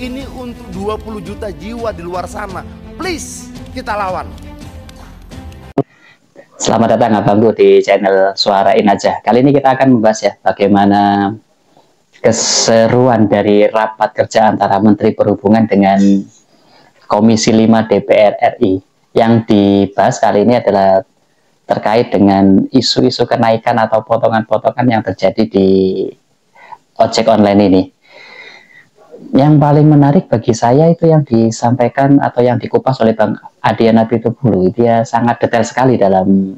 Ini untuk 20 juta jiwa di luar sana. Please, kita lawan. Selamat datang Abangku di channel Suarain Aja. Kali ini kita akan membahas ya bagaimana keseruan dari rapat kerja antara Menteri Perhubungan dengan Komisi 5 DPR RI. Yang dibahas kali ini adalah terkait dengan isu-isu kenaikan atau potongan-potongan yang terjadi di ojek online ini. Yang paling menarik bagi saya itu yang disampaikan atau yang dikupas oleh Bang Adian Apitupulu. Dia sangat detail sekali dalam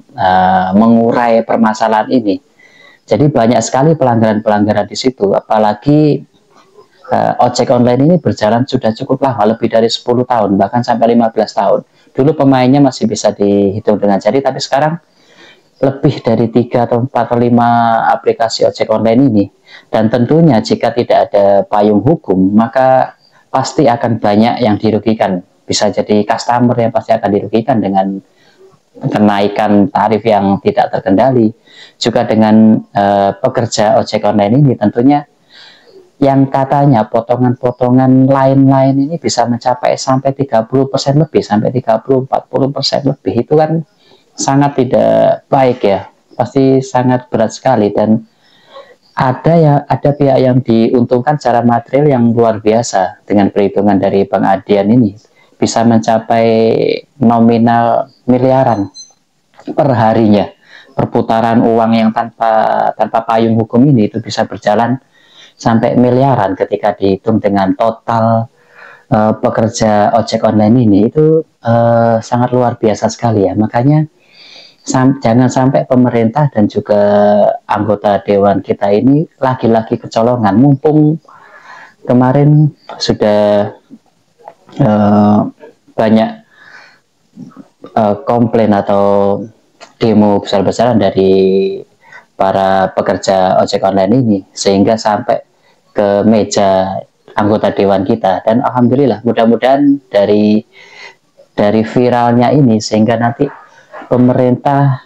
mengurai permasalahan ini. Jadi banyak sekali pelanggaran-pelanggaran di situ, apalagi ojek online ini berjalan sudah cukup lama, lebih dari 10 tahun, bahkan sampai 15 tahun. Dulu pemainnya masih bisa dihitung dengan jari, tapi sekarang lebih dari 3 atau 4 atau 5 aplikasi ojek online ini. Dan tentunya jika tidak ada payung hukum, maka pasti akan banyak yang dirugikan. Bisa jadi customer yang pasti akan dirugikan dengan kenaikan tarif yang tidak terkendali. Juga dengan pekerja ojek online ini tentunya yang katanya potongan-potongan lain-lain ini bisa mencapai sampai 30% lebih, sampai 30-40% lebih. Itu kan sangat tidak baik ya, pasti sangat berat sekali. Dan ada pihak yang diuntungkan secara material yang luar biasa dengan perhitungan dari Bang Adian ini, bisa mencapai nominal miliaran per harinya. Perputaran uang yang tanpa payung hukum ini itu bisa berjalan sampai miliaran ketika dihitung dengan total pekerja ojek online ini. Itu sangat luar biasa sekali ya. Makanya jangan sampai pemerintah dan juga anggota dewan kita ini lagi-lagi kecolongan. Mumpung kemarin sudah banyak komplain atau demo besar-besaran dari para pekerja ojek online ini, sehingga sampai ke meja anggota dewan kita. Dan alhamdulillah, mudah-mudahan dari viralnya ini sehingga nanti pemerintah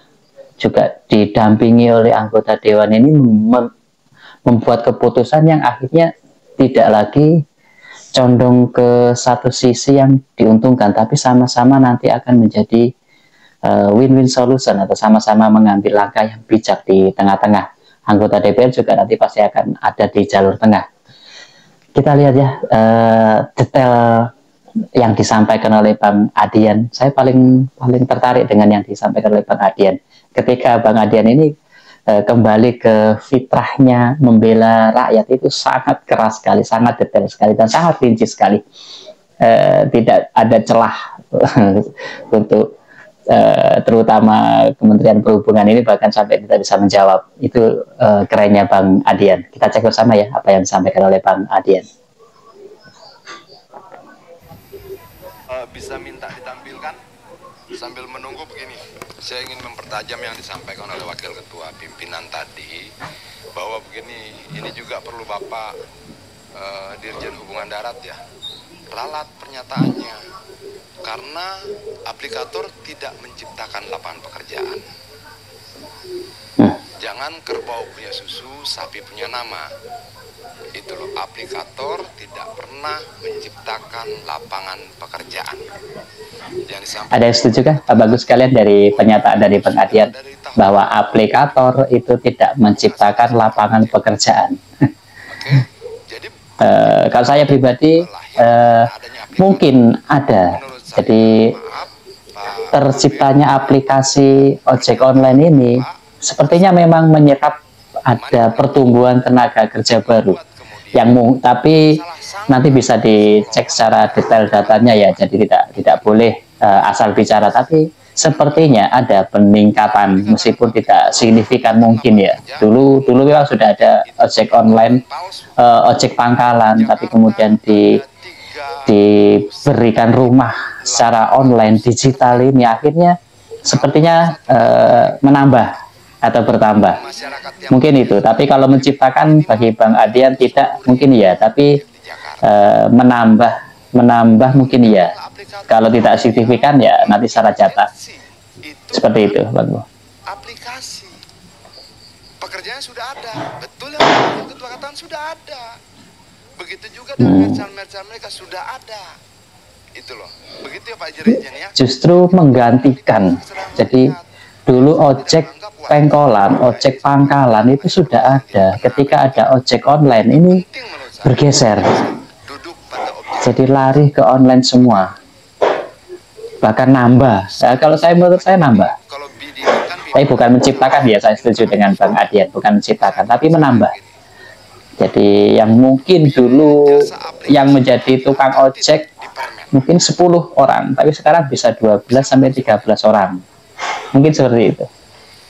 juga didampingi oleh anggota dewan ini membuat keputusan yang akhirnya tidak lagi condong ke satu sisi yang diuntungkan, tapi sama-sama nanti akan menjadi win-win solution atau sama-sama mengambil langkah yang bijak di tengah-tengah. Anggota DPR juga nanti pasti akan ada di jalur tengah. Kita lihat ya detail yang disampaikan oleh Bang Adian. Saya paling tertarik dengan yang disampaikan oleh Bang Adian. Ketika Bang Adian ini kembali ke fitrahnya membela rakyat, itu sangat keras sekali, sangat detail sekali, dan sangat rinci sekali. Tidak ada celah untuk terutama Kementerian Perhubungan ini, bahkan sampai kita bisa menjawab. Itu kerennya Bang Adian. Kita cek bersama ya apa yang disampaikan oleh Bang Adian. Bisa minta ditampilkan sambil menunggu begini. Saya ingin mempertajam yang disampaikan oleh Wakil Ketua Pimpinan tadi, bahwa begini, ini juga perlu Bapak Dirjen Hubungan Darat ya, ralat pernyataannya, karena aplikator tidak menciptakan lapangan pekerjaan. Jangan kerbau punya susu, sapi punya nama. Itu loh, aplikator tidak pernah menciptakan lapangan pekerjaan. Ada yang setuju kah Pak Bagus sekalian dari pernyataan dari Bang Adian bahwa aplikator itu tidak menciptakan lapangan pekerjaan? Kalau saya pribadi mungkin ada. Jadi terciptanya aplikasi ojek online ini sepertinya memang menyerap ada pertumbuhan tenaga kerja baru yang tapi nanti bisa dicek secara detail datanya ya. Jadi tidak boleh asal bicara, tapi sepertinya ada peningkatan meskipun tidak signifikan mungkin ya. Dulu memang sudah ada ojek online, ojek pangkalan, tapi kemudian diberikan rumah secara online digital ini akhirnya sepertinya menambah atau bertambah, mungkin itu. Tapi kalau menciptakan bagi Bang Adian tidak mungkin ya, tapi menambah mungkin ya. Kalau tidak signifikan ya nanti secara jatah seperti itu, Bang. Aplikasi pekerjaan sudah ada, betul yang Ketua katakan sudah ada. Begitu juga dengan merchant-merchant mereka sudah ada. Itu loh. Begitu ya Pak Dirjen ya. Justru menggantikan. Jadi dulu ojek pengkolan, ojek pangkalan itu sudah ada. Ketika ada ojek online ini Penting menurut saya. bergeser. Duduk pada objek. Jadi lari ke online semua. Bahkan nambah. Nah, kalau menurut saya nambah. Kalau BD kan Tapi bukan menciptakan ya, saya setuju dengan Bang Adian, bukan menciptakan, tapi menambah. Jadi yang mungkin dulu yang menjadi tukang ojek di permen. mungkin 10 orang, tapi sekarang bisa 12 sampai 13 orang. Mungkin seperti itu.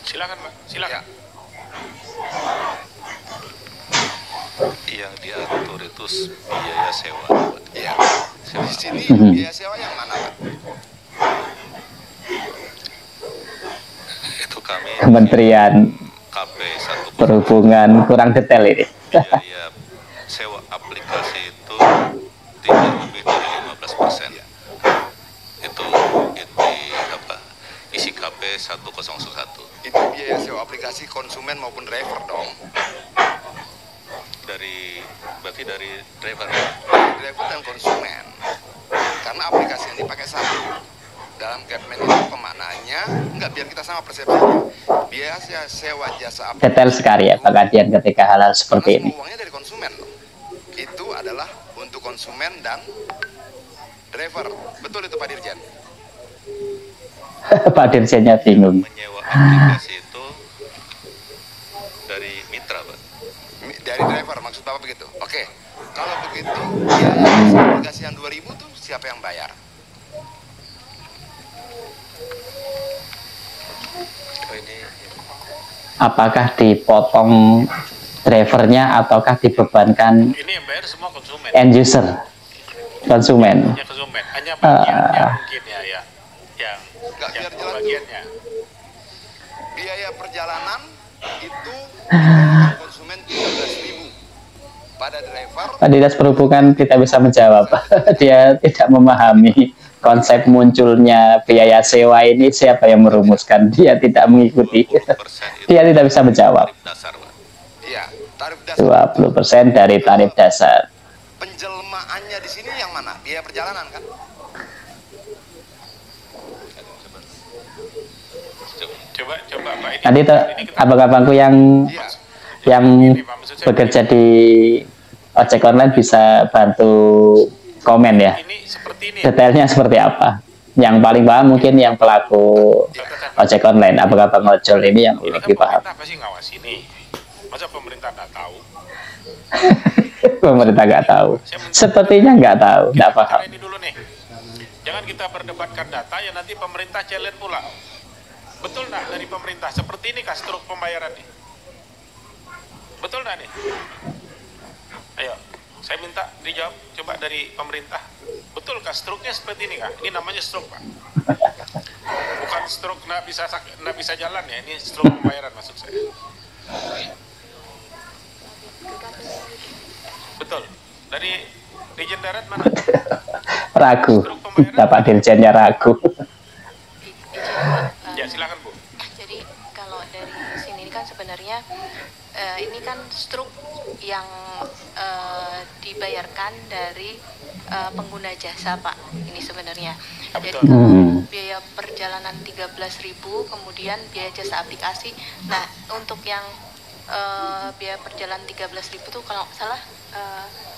Silakan Pak, silakan. Yang diatur itu biaya sewa. Iya. Di sini biaya sewa yang mana Pak? Itu kami Kementerian KP 1 Perhubungan kurang detail ini. biaya sewa aplikasi itu tidak lebih dari 15%. Itu apa? Isi KP 101 Itu biaya sewa aplikasi konsumen maupun driver dong. berarti dari driver. Driver dan konsumen. Karena aplikasi yang dipakai satu. Dalam Capman itu pemaknaannya enggak, biar kita sama persepsinya. Biaya sewa jasa aplikasi Detail sekali ya Pak Adian ketika hal-hal seperti karena ini. semua uangnya dari konsumen loh. Itu adalah untuk konsumen dan driver. Betul itu Pak Dirjen? Pak Dirjennya bingung. Menyewa aplikasi itu dari mitra, Pak. Dari driver, maksud Bapak begitu? Oke. Kalau begitu, biaya jasa aplikasi yang 2000 tuh siapa yang bayar? Oh, ini Apakah dipotong drivernya ataukah dibebankan Ini yang bayar semua konsumen. end user, konsumen? Hanya konsumen, hanya bagiannya mungkin ya, yang Nggak, biar jelas bagiannya. Biaya perjalanan itu dikenakan konsumen 13.000 pada driver. Pak Dinas Perhubungan tidak bisa menjawab. Dia tidak memahami konsep munculnya biaya sewa ini, siapa yang merumuskan. Dia tidak mengikuti. 20% itu Dia tidak bisa menjawab. tarif dasar, Pak. Iya, tarif dasar. 20% dari tarif dasar. Penjelmaannya di sini yang mana? Biaya perjalanan kan? Coba Pak ini. Tadi tuh ini kita- abang-abangku yang Iya. ini, Pak, maksud saya bekerja di ojek online bisa bantu komen ya. ini seperti ini. Detailnya seperti apa? Yang paling paham mungkin yang pelaku ojek online, abang-abang ojol ini yang Ini kan lebih paham. pemerintah pasti ngawasi nih. Masa pemerintah nggak tahu? Pemerintah nggak tahu. Sepertinya nggak tahu, nggak Kita paham. bicara ini dulu nih. Jangan kita perdebatkan data ya nanti pemerintah challenge pula. Betul nggak dari pemerintah? Seperti ini kah struk pembayaran nih? Betul nggak nih? Ayo, saya minta dijawab coba dari pemerintah. Betul kah struknya seperti ini kah? Ini namanya struk Pak. Bukan struk nggak bisa jalan ya. Ini struk pembayaran maksud saya. Betul. Dari Dirjen Darat mana? Ragu, Bapak Dirjennya ragu. Ya silakan Bu. Jadi kalau dari sini kan sebenarnya ini kan struk yang dibayarkan dari pengguna jasa Pak. Ini sebenarnya. Jadi betul. kalau biaya perjalanan 13.000, kemudian biaya jasa aplikasi. Nah untuk yang biaya perjalanan 13.000 tuh kalau nggak salah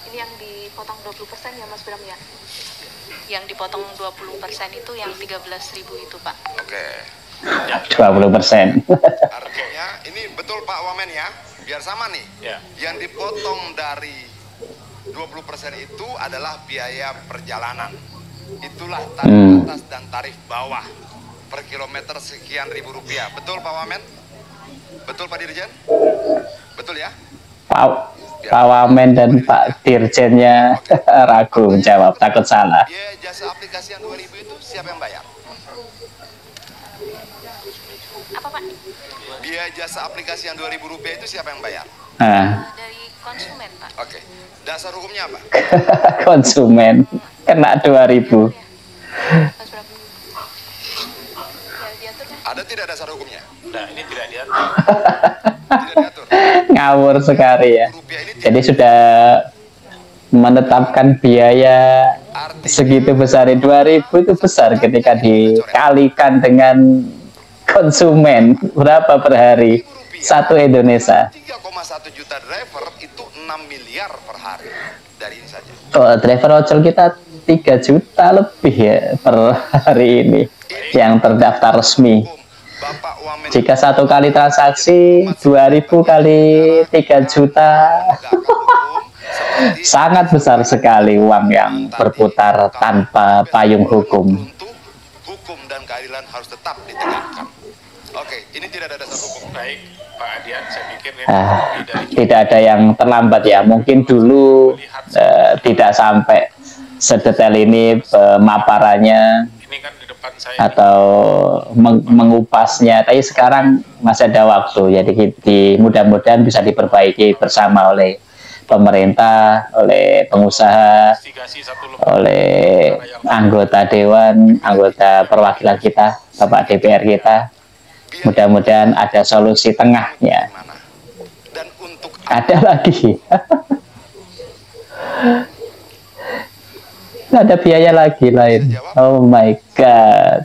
ini yang dipotong 20% ya Mas Bram ya. Yang dipotong 20% itu yang 13.000 itu Pak. Oke. 20%. Artinya ini betul Pak Wamen ya. Biar sama nih. Ya. Yang dipotong dari 20% itu adalah biaya perjalanan. Itulah tarif atas dan tarif bawah per kilometer sekian ribu rupiah. Betul Pak Wamen? Betul Pak Dirjen? Betul ya? Pak Wamen dan Pak Dirjennya ragu menjawab, takut salah. Biaya jasa aplikasi yang 2000 itu siapa yang bayar? Apa Pak? Biaya jasa aplikasi yang 2000 rupiah itu siapa yang bayar? Nah, Dari konsumen Pak. Oke. Dasar hukumnya apa? konsumen kena 2000. Mas Bram. Ya, diatur kan? Ada tidak dasar hukumnya? Nah ini tidak diatur. Tidak diatur. Ngawur sekali ya. Rupiah ini Jadi sudah menetapkan biaya segitu besar, 2.000 itu besar ketika dikalikan dengan konsumen berapa per hari satu Indonesia. 3,1 juta driver itu 6 miliar per hari dari ini saja. Oh, driver ojol kita 3 juta lebih ya per hari ini yang terdaftar resmi. Bapak Wamen Jika satu kali transaksi 2.000 kali 3 juta sangat besar sekali uang yang berputar tanpa payung hukum. runtuh, hukum dan keadilan harus tetap ditegakkan. Oke, ini tidak ada dasar hukum. Baik, Pak Adian, saya pikir ini Tidak ada yang terlambat ya. Mungkin dulu tidak sampai sedetail ini pemaparannya ini kan di depan saya. atau mengupasnya, tapi sekarang masih ada waktu. Jadi mudah-mudahan bisa diperbaiki bersama oleh pemerintah, oleh pengusaha, Investigasi satu oleh anggota dewan, anggota perwakilan kita, Bapak DPR kita. Mudah-mudahan ada solusi tengahnya. Gimana? Dan untuk Ada lagi. Ada biaya lagi lain. Oh my god.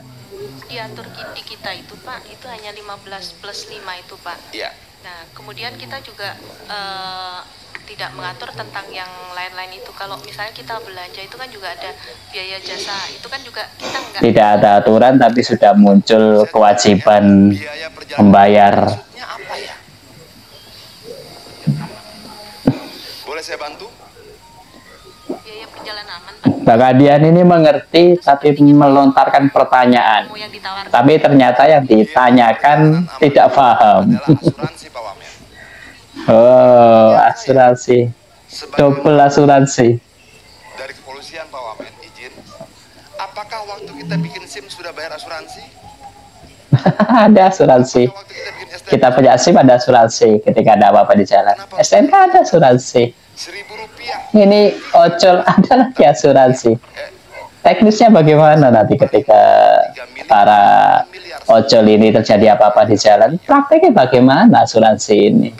Diatur di kita itu Pak, itu hanya 15 plus 5 itu Pak. ya, Nah, kemudian kita juga tidak mengatur tentang yang lain-lain itu. Kalau misalnya kita belanja itu kan juga ada biaya jasa, itu kan juga kita nggak. Tidak ada aturan tapi sudah muncul kewajiban biaya perjalanan membayar. maksudnya apa ya? Boleh saya bantu? Biaya perjalanan aman Pak. Mbak Kadian ini mengerti tapi melontarkan pertanyaan. Mau yang ditawarkan. Tapi ternyata yang ditanyakan tidak paham. Adalah asuransi Pak Wamen. Oh, asuransi. Sebagai Double asuransi. dari kepolisian Pak Wamen, izin. Apakah waktu kita bikin SIM sudah bayar asuransi? Ada asuransi. Waktu kita bikin STNK Kita punya SIM ada asuransi ketika ada apa-apa di jalan. STNK ada asuransi. Rp1.000. Ini ojol ada lagi asuransi. Teknisnya bagaimana nanti ketika para ojol ini terjadi apa-apa di jalan? Prakteknya bagaimana asuransi ini?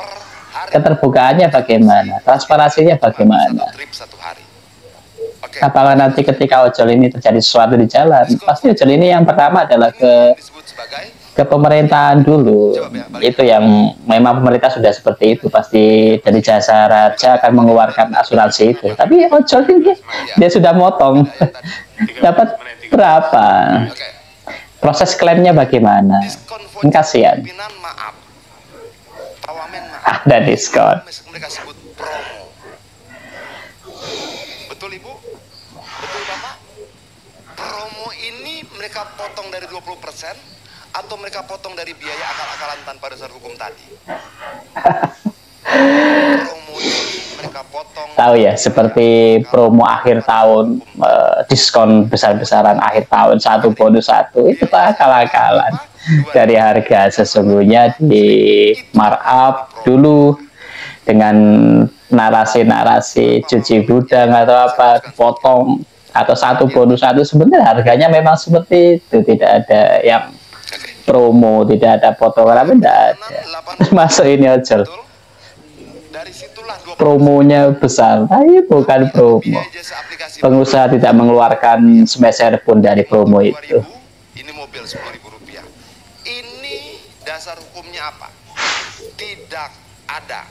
Keterbukaannya bagaimana? Transparansinya bagaimana? Trip satu hari. Oke. Apakah nanti ketika ojol ini terjadi sesuatu di jalan, pasti ojol ini yang pertama adalah Disebut sebagai ke pemerintahan dulu. Itu yang memang pemerintah sudah seperti itu, pasti dari jasa raja akan mengeluarkan asuransi itu. Tapi ojol ini dia sudah motong dapat berapa, oke. proses klaimnya bagaimana, Diskon Kan kasihan. pimpinan maaf. Pak Wamen maaf. Ada diskon. Mereka sebut promo. Betul Ibu? Betul Bapak? Promo ini mereka potong dari 20% atau mereka potong dari biaya akal-akalan tanpa dasar hukum tadi? Promo ini mereka potong. Tahu ya, seperti promo akhir tahun, diskon besar-besaran akhir tahun, 1 bonus 1, itu akal-akalan. Dari harga sesungguhnya di markup dulu dengan narasi-narasi cuci gudang atau apa, potong atau 1 bonus 1, sebenarnya harganya memang seperti itu, tidak ada yang promo, tidak ada potongan, apa tidak ada. Masuk ini ojol. Betul? Dari situlah 20% Promonya besar, tapi bukan promo. biaya jasa aplikasi Pengusaha tidak mengeluarkan sepeser pun dari promo itu. 2.000, ini mobil Rp10.000. Ini dasar hukumnya apa? Tidak ada.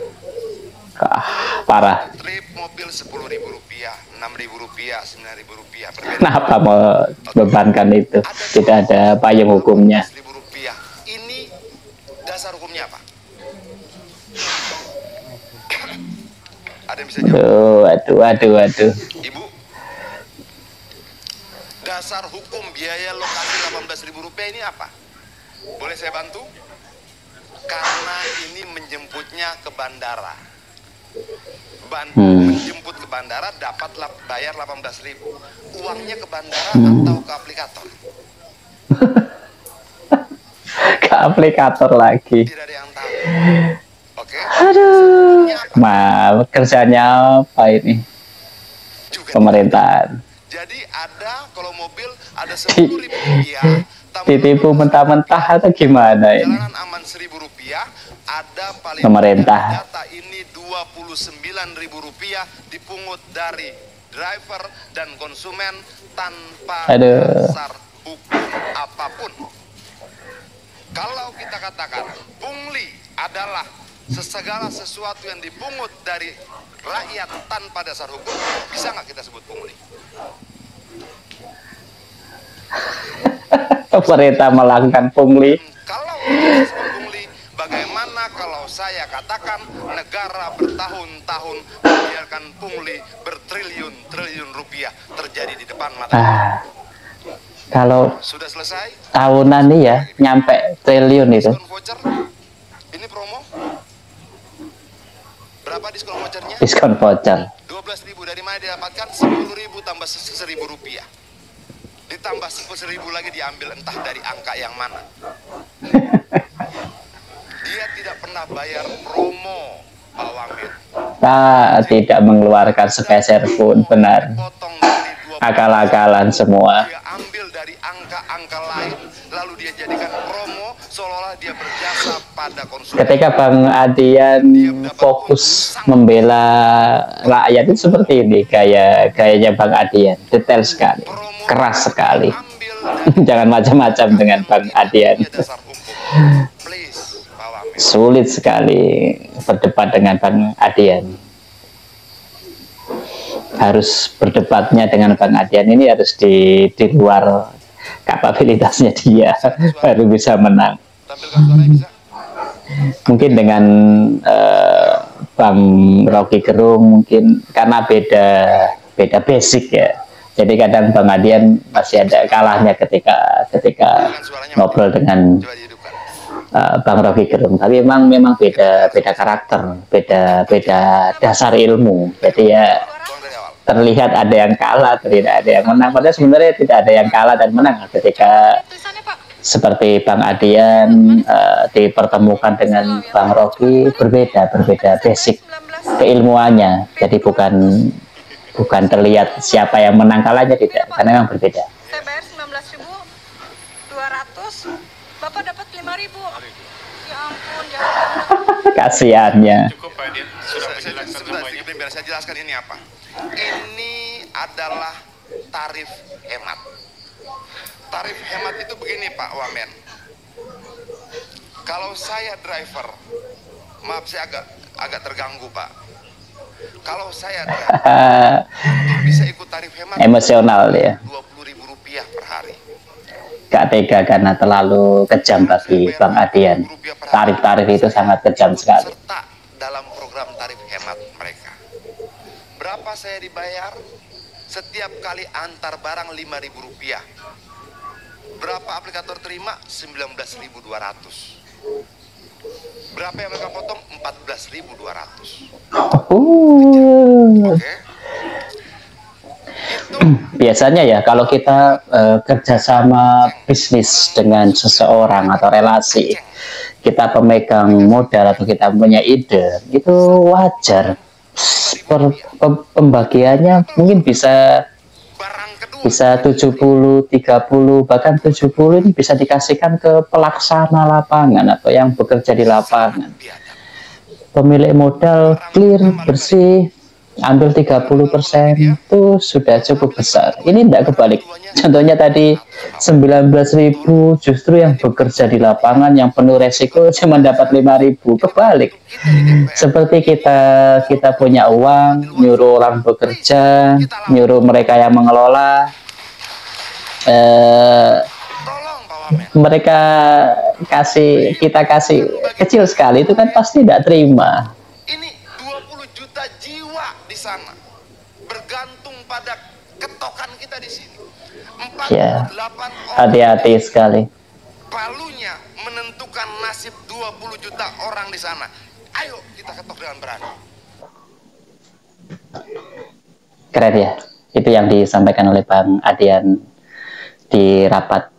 Parah. Trip mobil Rp10.000, Rp6.000, Rp9.000. Kenapa mau bebankan itu? Tidak ada payung hukumnya. Rp11.000. Ini dasar hukumnya apa? Ada yang bisa jawab? Aduh. Ibu, dasar hukum biaya lokasi Rp18.000 ini apa? Boleh saya bantu? Karena ini menjemputnya ke bandara. Menjemput ke bandara dapatlah bayar 18.000. Uangnya ke bandara atau ke aplikator? Ke aplikator lagi. Tidak ada yang tahu. Oke. Aduh. Kerjanya apa ini? Juga Pemerintahan. jadi ada kalau mobil ada Rp10.000, Ditipu mentah-mentah atau gimana ini? perjalanan aman Rp1.000, ada paling Pemerintah. data ini Rp29.000 dipungut dari driver dan konsumen tanpa Aduh. dasar hukum apapun. Kalau kita katakan pungli adalah segala sesuatu yang dipungut dari rakyat tanpa dasar hukum, bisa nggak kita sebut pungli? Pemerintah melakukan pungli. Kalau kita sebut pungli, bagaimana kalau saya katakan negara bertahun-tahun membiarkan pungli bertriliun-triliun rupiah terjadi di depan mata? Kalau Sudah selesai? tahunan nih ya nyampe triliun itu. Diskon voucher? Ini promo? Berapa diskon vouchernya? Diskon voucher 12.000. Dari mana didapatkan? 10.000 tambah 1.000 rupiah. Ditambah 10.000 lagi diambil entah dari angka yang mana. Dia tidak pernah bayar promo, Pak Wamen. tidak mengeluarkan sepeser pun, benar. Potong dari 20%. Akal-akalan semua. Dia ambil dari angka-angka lain, lalu dia jadikan promo seolah-olah dia berjasa pada konsumen. Ketika Bang Adian fokus membela rakyat itu seperti ini, gayanya Bang Adian, detail sekali, keras sekali. Jangan macam-macam dengan Bang Adian. Dasar hukum. Please, Pak Wamen. Sulit sekali berdebat dengan Bang Adian. Harus berdebatnya dengan Bang Adian ini harus di luar kapabilitasnya dia, baru bisa menang. Tampilkan suaranya bisa? Mungkin dengan Bang Rocky Gerung mungkin karena beda basic ya. Jadi kadang Bang Adian masih ada kalahnya ketika ngobrol dengan Coba dihidupkan. Bang Rocky Gerung. Tapi memang beda karakter, beda dasar ilmu. Jadi ya Tolong dari awal. terlihat ada yang kalah, terlihat ada yang menang. Padahal sebenarnya tidak ada yang kalah dan menang ketika Tulisannya Pak. seperti Bang Adian dipertemukan dengan Bang Rocky, berbeda basic keilmuannya. Jadi bukan terlihat siapa yang menang kalahnya, tidak, karena memang berbeda. Saya bayar 19.200, Bapak dapat 5.000. Ya ampun, jangan. Kasihannya. Cukup Pak Adian, sudah menjelaskan semuanya. Biar saya jelaskan ini apa. Ini adalah tarif hemat. Tarif hemat itu begini Pak Wamen. Kalau saya driver, maaf saya agak terganggu Pak. Kalau saya driver, bisa ikut tarif hemat Emosional ya. Rp20.000 per hari. Gak tega karena terlalu kejam bagi Bang Adian. Tarif-tarif itu sangat kejam sekali. Serta dalam program tarif hemat mereka. Berapa saya dibayar? Setiap kali antar barang Rp5.000. Berapa aplikator terima? 19.200. Berapa yang mereka potong? 14.200. Oke. Itu Biasanya ya kalau kita kerjasama bisnis dengan seseorang atau relasi, kita pemegang modal atau kita punya ide, itu wajar. Pembagiannya mungkin bisa barang kedua. 70, 30, bahkan 70 ini bisa dikasihkan ke pelaksana lapangan atau yang bekerja di lapangan. Pemilik modal clear, bersih, ambil 30%, itu sudah cukup besar. Ini tidak kebalik. Contohnya tadi 19.000, justru yang bekerja di lapangan yang penuh resiko cuma dapat 5.000. Kebalik. Seperti kita punya uang, nyuruh orang bekerja, nyuruh mereka yang mengelola, Tolong Pak Wamen. mereka kita kasih kecil sekali, itu kan pasti tidak terima. Ini 20 juta jiwa di sana bergantung pada ketokan kita di sini. 48 Ya, orang hati-hati sekali. palunya menentukan nasib 20 juta orang di sana. Ayo kita ketok dengan berani. Keren ya, itu yang disampaikan oleh Bang Adian di rapat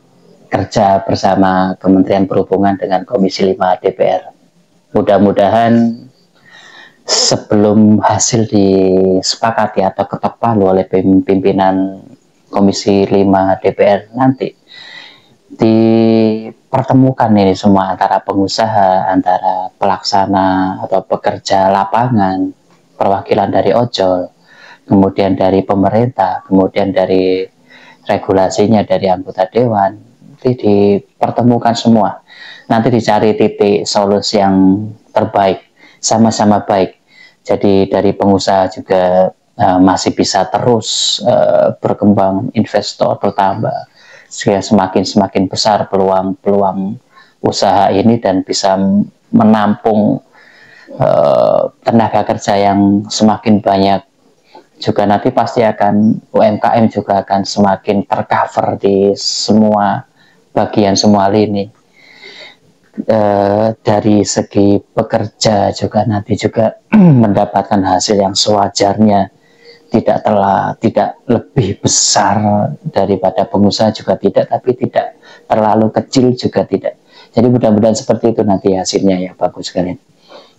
kerja bersama Kementerian Perhubungan dengan Komisi 5 DPR. Mudah-mudahan sebelum hasil disepakati atau ketok palu oleh pimpinan Komisi 5 DPR nanti, dipertemukan ini semua antara pengusaha, antara pelaksana atau pekerja lapangan, perwakilan dari ojol, kemudian dari pemerintah, kemudian dari regulasinya, dari anggota dewan, nanti dipertemukan semua, nanti dicari titik solusi yang terbaik, sama-sama baik. Jadi dari pengusaha juga masih bisa terus berkembang, investor bertambah, sehingga semakin besar peluang usaha ini dan bisa menampung tenaga kerja yang semakin banyak. Juga nanti pasti akan UMKM juga akan semakin tercover di semua bagian, semua lini. Dari segi pekerja juga nanti juga mendapatkan hasil yang sewajarnya, tidak lebih besar daripada pengusaha juga tidak, tapi tidak terlalu kecil juga tidak. Jadi mudah-mudahan seperti itu nanti hasilnya ya Bapak sekalian.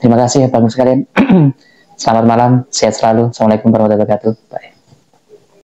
Terima kasih ya Bapak sekalian. Selamat malam, sehat selalu. Assalamualaikum warahmatullahi wabarakatuh. Bye.